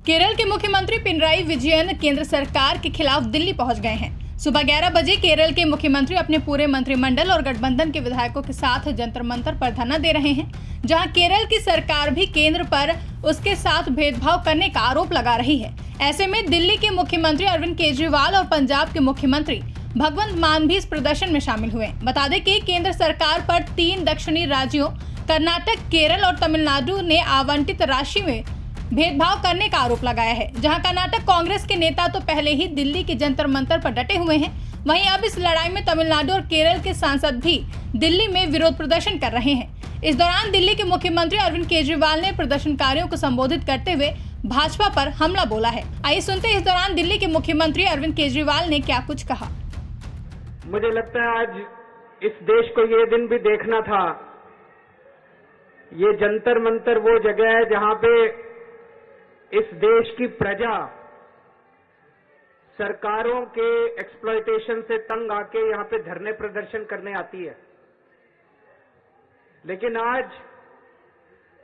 केरल के मुख्यमंत्री पिनराई विजयन केंद्र सरकार के खिलाफ दिल्ली पहुंच गए हैं। सुबह 11 बजे केरल के मुख्यमंत्री अपने पूरे मंत्रिमंडल और गठबंधन के विधायकों के साथ जंतर मंतर पर धरना दे रहे हैं, जहां केरल की सरकार भी केंद्र पर उसके साथ भेदभाव करने का आरोप लगा रही है। ऐसे में दिल्ली के मुख्यमंत्री अरविंद केजरीवाल और पंजाब के मुख्यमंत्री भगवंत मान भी इस प्रदर्शन में शामिल हुए। बता दें कि केंद्र सरकार पर 3 दक्षिणी राज्यों कर्नाटक, केरल और तमिलनाडु ने आवंटित राशि में भेदभाव करने का आरोप लगाया है। जहां कर्नाटक कांग्रेस के नेता तो पहले ही दिल्ली के जंतर मंतर पर डटे हुए हैं, वहीं अब इस लड़ाई में तमिलनाडु और केरल के सांसद भी दिल्ली में विरोध प्रदर्शन कर रहे हैं। इस दौरान दिल्ली के मुख्यमंत्री अरविंद केजरीवाल ने प्रदर्शनकारियों को संबोधित करते हुए भाजपा पर हमला बोला है। आइए सुनते हैं इस दौरान दिल्ली के मुख्यमंत्री अरविंद केजरीवाल ने क्या कुछ कहा। मुझे लगता है आज इस देश को ये दिन भी देखना था। ये जंतर मंतर वो जगह है जहां पे इस देश की प्रजा सरकारों के एक्सप्लॉयटेशन से तंग आके यहां पे धरने प्रदर्शन करने आती है। लेकिन आज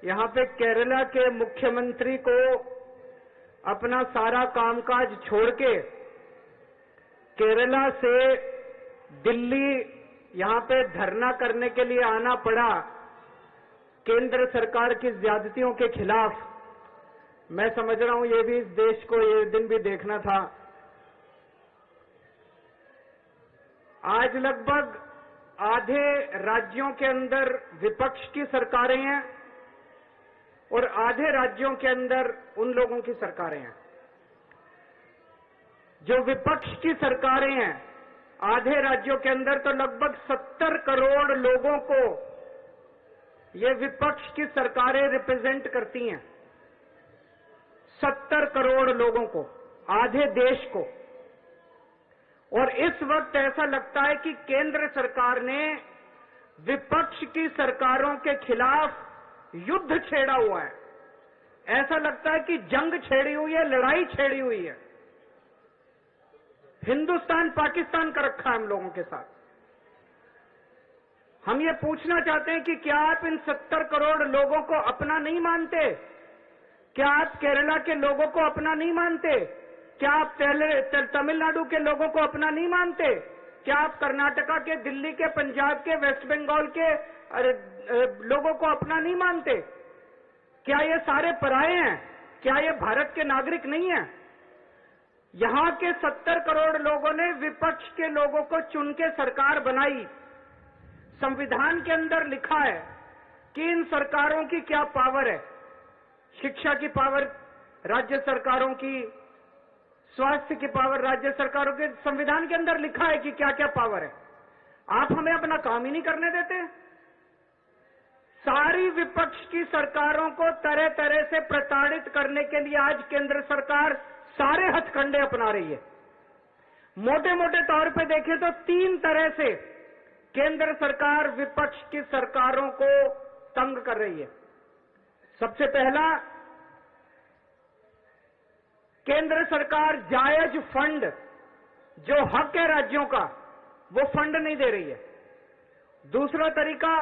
यहां पे केरला के मुख्यमंत्री को अपना सारा कामकाज छोड़ के केरला से दिल्ली यहां पे धरना करने के लिए आना पड़ा केंद्र सरकार की ज्यादतियों के खिलाफ। मैं समझ रहा हूं ये भी इस देश को ये दिन भी देखना था। आज लगभग आधे राज्यों के अंदर विपक्ष की सरकारें हैं और आधे राज्यों के अंदर उन लोगों की सरकारें हैं। जो विपक्ष की सरकारें हैं आधे राज्यों के अंदर तो लगभग 70 करोड़ लोगों को ये विपक्ष की सरकारें रिप्रेजेंट करती हैं। 70 करोड़ लोगों को, आधे देश को। और इस वक्त ऐसा लगता है कि केंद्र सरकार ने विपक्ष की सरकारों के खिलाफ युद्ध छेड़ा हुआ है। ऐसा लगता है कि जंग छेड़ी हुई है, लड़ाई छेड़ी हुई है। हिंदुस्तान पाकिस्तान का रखा है हम लोगों के साथ। हम ये पूछना चाहते हैं कि क्या आप इन 70 करोड़ लोगों को अपना नहीं मानते? क्या आप केरला के लोगों को अपना नहीं मानते? क्या आप तमिलनाडु के लोगों को अपना नहीं मानते? क्या आप कर्नाटका के, दिल्ली के, पंजाब के, वेस्ट बंगाल के लोगों को अपना नहीं मानते? क्या ये सारे पराये हैं? क्या ये भारत के नागरिक नहीं हैं? यहां के 70 करोड़ लोगों ने विपक्ष के लोगों को चुन के सरकार बनाई। संविधान के अंदर लिखा है कि इन सरकारों की क्या पावर है। शिक्षा की पावर राज्य सरकारों की, स्वास्थ्य की पावर राज्य सरकारों के, संविधान के अंदर लिखा है कि क्या क्या पावर है। आप हमें अपना काम ही नहीं करने देते। सारी विपक्ष की सरकारों को तरह तरह से प्रताड़ित करने के लिए आज केंद्र सरकार सारे हथकंडे अपना रही है। मोटे मोटे तौर पे देखें तो 3 तरह से केंद्र सरकार विपक्ष की सरकारों को तंग कर रही है। सबसे पहला, केंद्र सरकार जायज फंड जो हक है राज्यों का वो फंड नहीं दे रही है। दूसरा तरीका,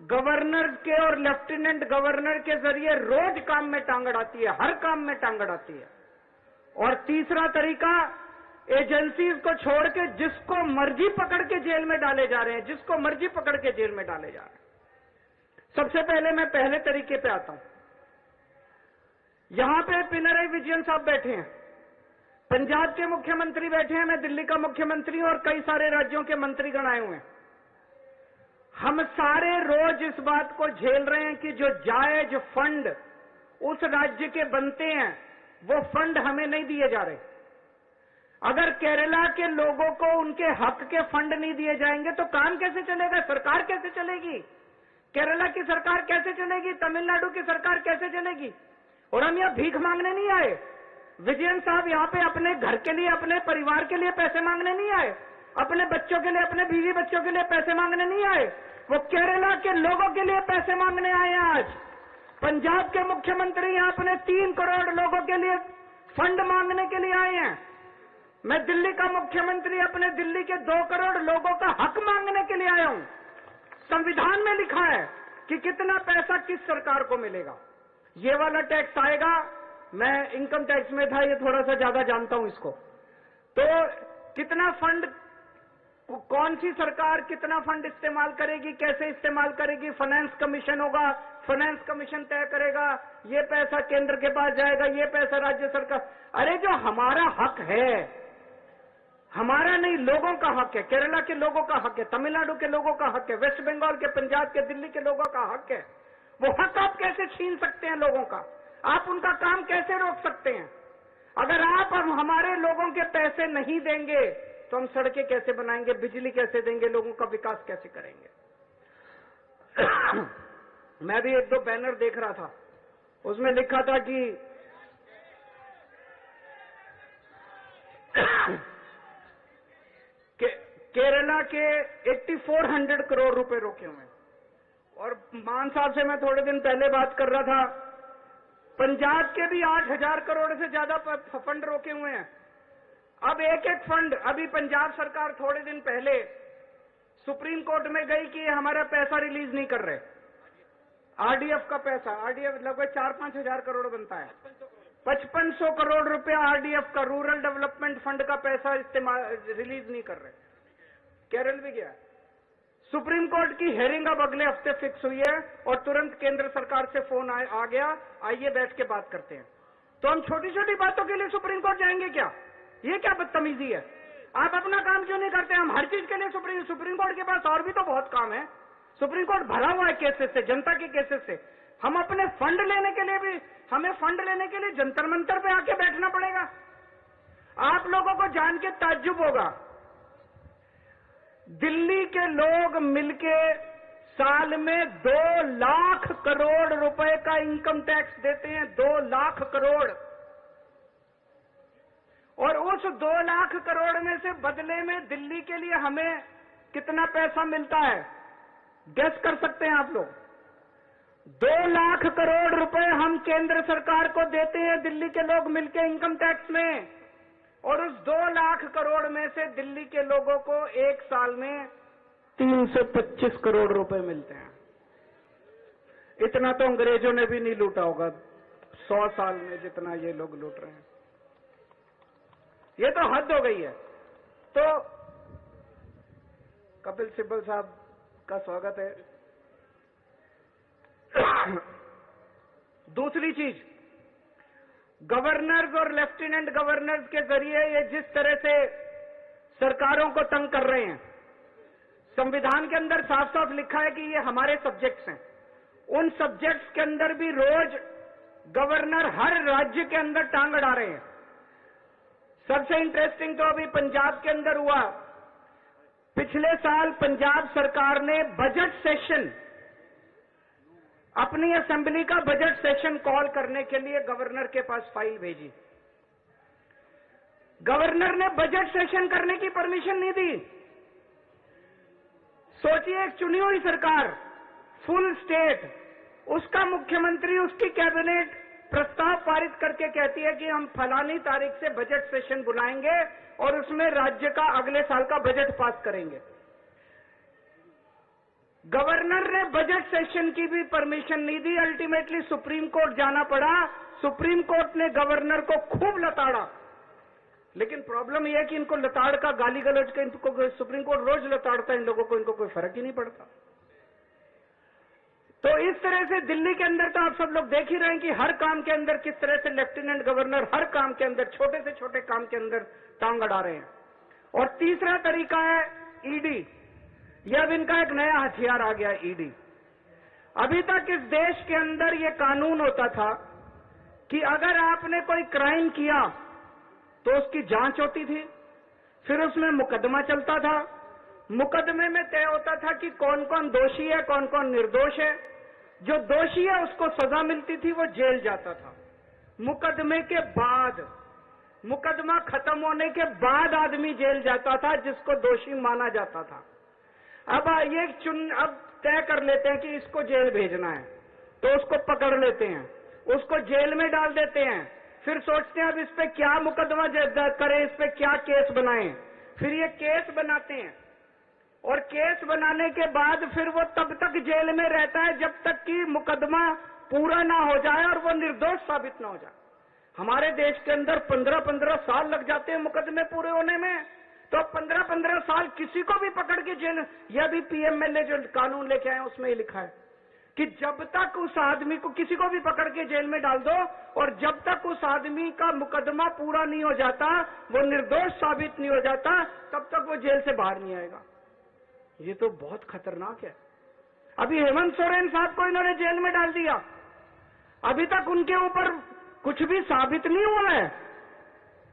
गवर्नर के और लेफ्टिनेंट गवर्नर के जरिए रोज काम में टांग अड़ाती है, हर काम में टांग अड़ाती है। और तीसरा तरीका, एजेंसीज को छोड़ के जिसको मर्जी पकड़ के जेल में डाले जा रहे हैं, जिसको मर्जी पकड़ के जेल में डाले जा रहे हैं। सबसे पहले मैं पहले तरीके पे आता हूं। यहां पे पिनराई विजयन साहब बैठे हैं, पंजाब के मुख्यमंत्री बैठे हैं, मैं दिल्ली का मुख्यमंत्री हूं और कई सारे राज्यों के मंत्रीगण आए हुए हैं। हम सारे रोज इस बात को झेल रहे हैं कि जो जायज फंड उस राज्य के बनते हैं वो फंड हमें नहीं दिए जा रहे। अगर केरला के लोगों को उनके हक के फंड नहीं दिए जाएंगे तो काम कैसे चलेगा? सरकार कैसे चलेगी? केरला की सरकार कैसे चलेगी? तमिलनाडु की सरकार कैसे चलेगी? और हम यहां भीख मांगने नहीं आए। विजयन साहब यहां पे अपने घर के लिए, अपने परिवार के लिए पैसे मांगने नहीं आए, अपने बच्चों के लिए, अपने बीवी बच्चों के लिए पैसे मांगने नहीं आए। वो केरला के लोगों के लिए पैसे मांगने आए हैं। आज पंजाब के मुख्यमंत्री यहां अपने 3 करोड़ लोगों के लिए फंड मांगने के लिए आए हैं। मैं दिल्ली का मुख्यमंत्री अपने दिल्ली के 2 करोड़ लोगों का हक मांगने के लिए आया हूं। संविधान में लिखा है कि कितना पैसा किस सरकार को मिलेगा। ये वाला टैक्स आएगा मैं इनकम टैक्स में था, ये थोड़ा सा ज्यादा जानता हूं इसको। तो कितना फंड, कौन सी सरकार कितना फंड इस्तेमाल करेगी, कैसे इस्तेमाल करेगी, फाइनेंस कमीशन होगा, फाइनेंस कमीशन तय करेगा, ये पैसा केंद्र के पास जाएगा, ये पैसा राज्य सरकार। अरे जो हमारा हक है, हमारा नहीं, लोगों का हक है, केरला के लोगों का हक है, तमिलनाडु के लोगों का हक है, वेस्ट बंगाल के, पंजाब के, दिल्ली के लोगों का हक है। वो हक आप कैसे छीन सकते हैं लोगों का? आप उनका काम कैसे रोक सकते हैं? अगर आप हमारे लोगों के पैसे नहीं देंगे तो हम सड़कें कैसे बनाएंगे, बिजली कैसे देंगे, लोगों का विकास कैसे करेंगे? मैं भी एक दो बैनर देख रहा था, उसमें लिखा था कि केरला के 8400 करोड़ रुपए रोके हुए हैं। और मान साहब से मैं थोड़े दिन पहले बात कर रहा था, पंजाब के भी 8000 करोड़ से ज्यादा फंड रोके हुए हैं। अब एक एक फंड, अभी पंजाब सरकार थोड़े दिन पहले सुप्रीम कोर्ट में गई कि हमारा पैसा रिलीज नहीं कर रहे, आरडीएफ का पैसा, आरडीएफ लगभग 4-5 हजार करोड़ बनता है, 5500 करोड़ रुपया आरडीएफ का, रूरल डेवलपमेंट फंड का पैसा इस्तेमाल रिलीज नहीं कर रहे। केरल भी गया, सुप्रीम कोर्ट की हेयरिंग अब अगले हफ्ते फिक्स हुई है और तुरंत केंद्र सरकार से फोन आ गया, आइए बैठ के बात करते हैं। तो हम छोटी छोटी बातों के लिए सुप्रीम कोर्ट जाएंगे क्या? ये क्या बदतमीजी है? आप अपना काम क्यों नहीं करते? हम हर चीज के लिए सुप्रीम कोर्ट के पास और भी तो बहुत काम है। सुप्रीम कोर्ट भरा हुआ है केसेस से, जनता के केसेस से। हम अपने फंड लेने के लिए भी, हमें फंड लेने के लिए जंतर मंतर पे आके बैठना पड़ेगा। आप लोगों को जान के ताज्जुब होगा, दिल्ली के लोग मिलके साल में 2 लाख करोड़ रुपए का इनकम टैक्स देते हैं, 2 लाख करोड़। और उस 2 लाख करोड़ में से बदले में दिल्ली के लिए हमें कितना पैसा मिलता है, गेस कर सकते हैं आप लोग? 2 लाख करोड़ रुपए हम केंद्र सरकार को देते हैं दिल्ली के लोग मिलके इनकम टैक्स में, और उस 2 लाख करोड़ में से दिल्ली के लोगों को एक साल में 325 करोड़ रुपए मिलते हैं। इतना तो अंग्रेजों ने भी नहीं लूटा होगा 100 साल में जितना ये लोग लूट रहे हैं। ये तो हद हो गई है। तो कपिल सिब्बल साहब का स्वागत है। दूसरी चीज, गवर्नर्स और लेफ्टिनेंट गवर्नर्स के जरिए ये जिस तरह से सरकारों को तंग कर रहे हैं, संविधान के अंदर साफ साफ लिखा है कि ये हमारे सब्जेक्ट्स हैं। उन सब्जेक्ट्स के अंदर भी रोज गवर्नर हर राज्य के अंदर टांग अड़ा रहे हैं। सबसे इंटरेस्टिंग तो अभी पंजाब के अंदर हुआ। पिछले साल पंजाब सरकार ने बजट सेशन, अपनी असेंबली का बजट सेशन कॉल करने के लिए गवर्नर के पास फाइल भेजी। गवर्नर ने बजट सेशन करने की परमिशन नहीं दी। सोचिए, एक चुनी हुई सरकार, फुल स्टेट, उसका मुख्यमंत्री, उसकी कैबिनेट प्रस्ताव पारित करके कहती है कि हम फलानी तारीख से बजट सेशन बुलाएंगे और उसमें राज्य का अगले साल का बजट पास करेंगे। गवर्नर ने बजट सेशन की भी परमिशन नहीं दी। अल्टीमेटली सुप्रीम कोर्ट जाना पड़ा। सुप्रीम कोर्ट ने गवर्नर को खूब लताड़ा। लेकिन प्रॉब्लम यह है कि इनको लताड़ का, गाली गलौज का, इनको सुप्रीम कोर्ट रोज लताड़ता है इन लोगों को, इनको कोई फर्क ही नहीं पड़ता। तो इस तरह से दिल्ली के अंदर तो आप सब लोग देख ही रहे हैं कि हर काम के अंदर किस तरह से लेफ्टिनेंट गवर्नर हर काम के अंदर, छोटे से छोटे काम के अंदर टांग अड़ा रहे हैं। और तीसरा तरीका है ईडी। यह अब इनका एक नया हथियार आ गया, ईडी। अभी तक इस देश के अंदर यह कानून होता था कि अगर आपने कोई क्राइम किया तो उसकी जांच होती थी, फिर उसमें मुकदमा चलता था। मुकदमे में तय होता था कि कौन कौन दोषी है, कौन कौन निर्दोष है। जो दोषी है उसको सजा मिलती थी, वो जेल जाता था। मुकदमे के बाद, मुकदमा खत्म होने के बाद आदमी जेल जाता था जिसको दोषी माना जाता था। अब ये अब तय कर लेते हैं कि इसको जेल भेजना है, तो उसको पकड़ लेते हैं, उसको जेल में डाल देते हैं। फिर सोचते हैं अब इस पे क्या मुकदमा करें, इस पे क्या केस बनाएं। फिर ये केस बनाते हैं और केस बनाने के बाद फिर वो तब तक जेल में रहता है जब तक कि मुकदमा पूरा ना हो जाए और वो निर्दोष साबित ना हो जाए। हमारे देश के अंदर 15-15 साल लग जाते हैं मुकदमे पूरे होने में। तो 15-15 साल किसी को भी पकड़ के जेल, यह भी पीएमएलए जो कानून लेके आए उसमें ही लिखा है कि जब तक उस आदमी को, किसी को भी पकड़ के जेल में डाल दो और जब तक उस आदमी का मुकदमा पूरा नहीं हो जाता, वो निर्दोष साबित नहीं हो जाता, तब तक वो जेल से बाहर नहीं आएगा। ये तो बहुत खतरनाक है। अभी हेमंत सोरेन साहब को इन्होंने जेल में डाल दिया, अभी तक उनके ऊपर कुछ भी साबित नहीं हुआ है,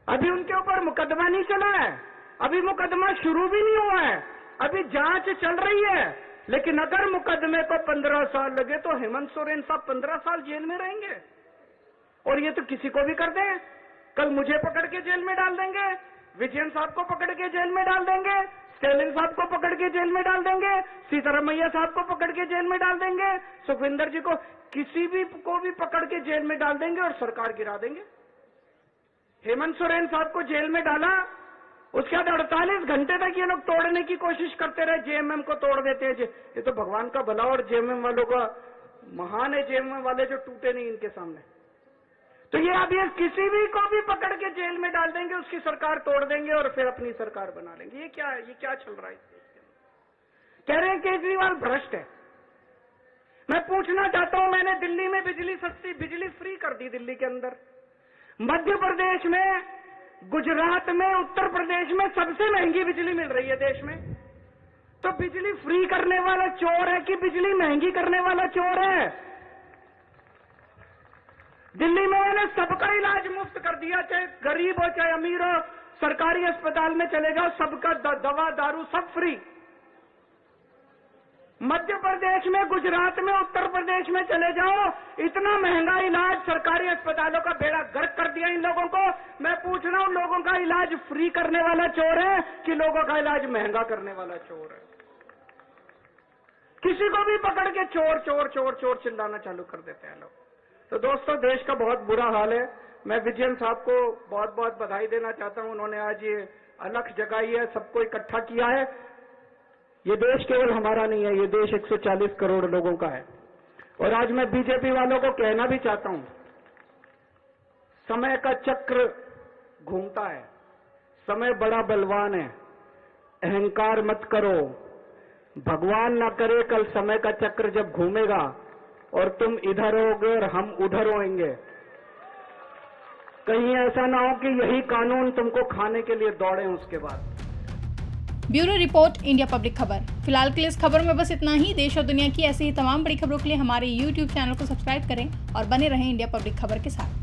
अभी उनके ऊपर मुकदमा नहीं चला है, अभी मुकदमा शुरू भी नहीं हुआ है, अभी जांच चल रही है। लेकिन अगर मुकदमे को 15 साल लगे तो हेमंत सोरेन साहब 15 साल जेल में रहेंगे। और ये तो किसी को भी कर दें, कल मुझे पकड़ के जेल में डाल देंगे, विजयन साहब को पकड़ के जेल में डाल देंगे, स्टेलिन साहब को पकड़ के जेल में डाल देंगे, सीतारमैया साहब को पकड़ के जेल में डाल देंगे, सुखविंदर जी को, किसी भी को भी पकड़ के जेल में डाल देंगे और सरकार गिरा देंगे। हेमंत सोरेन साहब को जेल में डाला, उसके बाद 48 घंटे तक ये लोग तोड़ने की कोशिश करते रहे, जेएमएम को तोड़ देते हैं। ये तो भगवान का भला और जेएमएम वालों का महान है, जेएमएम वाले जो टूटे नहीं इनके सामने। तो ये अब ये किसी भी को भी पकड़ के जेल में डाल देंगे, उसकी सरकार तोड़ देंगे और फिर अपनी सरकार बना लेंगे। ये क्या चल रहा है? कह रहे हैं केजरीवाल भ्रष्ट है। मैं पूछना चाहता हूं, मैंने दिल्ली में बिजली सस्ती, बिजली फ्री कर दी दिल्ली के अंदर, मध्य प्रदेश में, गुजरात में, उत्तर प्रदेश में सबसे महंगी बिजली मिल रही है देश में। तो बिजली फ्री करने वाला चोर है कि बिजली महंगी करने वाला चोर है? दिल्ली में मैंने सबका इलाज मुफ्त कर दिया, चाहे गरीब हो चाहे अमीर हो, सरकारी अस्पताल में चले जाओ, सबका दवा दारू सब फ्री। मध्य प्रदेश में, गुजरात में, उत्तर प्रदेश में चले जाओ, इतना महंगा इलाज, सरकारी अस्पतालों का बेड़ा गर्क कर दिया इन लोगों को। मैं पूछ रहा हूं, लोगों का इलाज फ्री करने वाला चोर है कि लोगों का इलाज महंगा करने वाला चोर है? किसी को भी पकड़ के चोर चोर चोर चोर चिल्लाना चालू कर देते हैं लोग। तो दोस्तों, देश का बहुत बुरा हाल है। मैं विजयन साहब को बहुत बहुत बधाई देना चाहता हूं, उन्होंने आज ये अलख जगाई है, सबको इकट्ठा किया है। ये देश केवल हमारा नहीं है, ये देश 140 करोड़ लोगों का है। और आज मैं बीजेपी वालों को कहना भी चाहता हूं, समय का चक्र घूमता है, समय बड़ा बलवान है, अहंकार मत करो। भगवान ना करे कल समय का चक्र जब घूमेगा और तुम इधर होगे और हम उधर होएंगे, कहीं ऐसा ना हो कि यही कानून तुमको खाने के लिए दौड़े उसके बाद। ब्यूरो रिपोर्ट, इंडिया पब्लिक खबर। फिलहाल के लिए इस खबर में बस इतना ही। देश और दुनिया की ऐसी ही तमाम बड़ी खबरों के लिए हमारे YouTube चैनल को सब्सक्राइब करें और बने रहें इंडिया पब्लिक खबर के साथ।